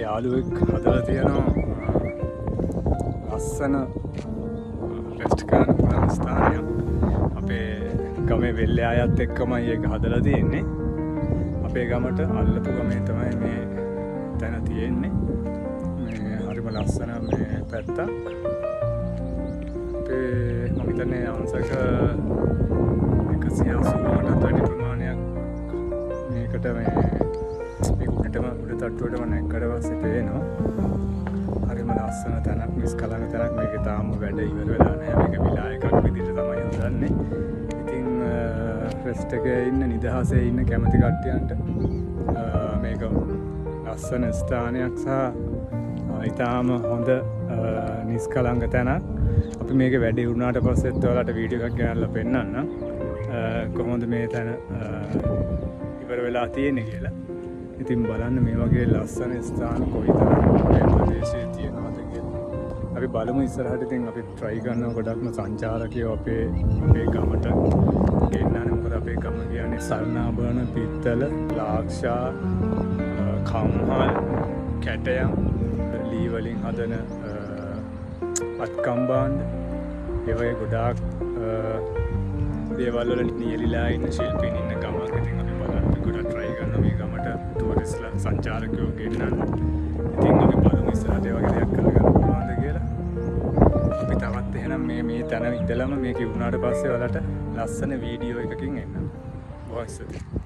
යාළුවෙක් හදලා තියෙනවා ලස්සන රෙස්ට් කරන්න පුළුවන් ස්ථානයක්. අපේ ගමේ වෙල්ලේ අයත් එක්කමයි ඒක හදලා තියෙන්නේ. අපේ ගමට අල්ලපු ගමේ තමයි මේ තැන තියෙන්නේ. මේ හරිම ලස්සන මේ පැත්තක්. අපේ මම හිතන්නේ අංශක 180කටත් වැඩි ප්‍රමාණයක් මේකට මේ උඩටම උඩ තට්ටුවටම නැග්ගට පස්සේ පේනවා. හරිම ලස්සන තැනක්, නිස්කලංක තැනක්. මේක තාම වැඩ ඉවර වෙලා නැහැ. මේක විලා එකක් විදිහට තමයි හදන්නේ. ඉතින් රෙස්ට් එකේ ඉන්න නිදහසේ ඉන්න කැමති කට්ටියන්ට මේක ලස්සන ස්ථානයක් සහ ඊටාම හොඳ නිස්කලංක තැනක්. අපි මේක වැඩි වුණාට පස්සෙත් ඔයාලට වීඩියෝ එකක් ගෙනල්ලා පෙන්නන්නම්. කොහොමද මේ තැන ඉවර වෙලා තියෙන්නේ කියලා. ඉතින් බලන්න මේ වගේ ලස්සන ස්ථාන කොයිතරම් මේ ප්‍රදේශයේ තියෙනවද කියලා. අපි බලමු ඉස්සරහට. ඉතින් අපි try කරනවා ගොඩක්ම සංචාරකයෝ අපේ ගමට ගෙන්නන්න. මොකද අපේ ගම කියන්නේ සරණාභරණ, පිත්තල, ලාක්ෂා, කම්හල්, කැටයම්, ලී වලින් හදන අත්කම්බාන්ඩ, ඒ වගේ ගොඩාක් දේවල් වල නියැලිලා ඉන්න ශිල්පීන් ඉන්න ගමක්. ඉතින් අපි බලන්න ගොඩක් try කරනවා මේ ගමට ටූරිස්ට්ලා සංචාරකයෝ ගෙන්නන්න. ඉතින් අපි බලමු ඉස්සරහට ඒ වගේ දෙයක් කරගන්න පුළුවන්ද කියලා. අපි තවත් එහෙනම් මේ තැන ඉඳලම මේක වුණාට පස්සේ ඔයාලට ලස්සන වීඩියෝ එකකින් එන්න. බොහොම ස්තුතියි.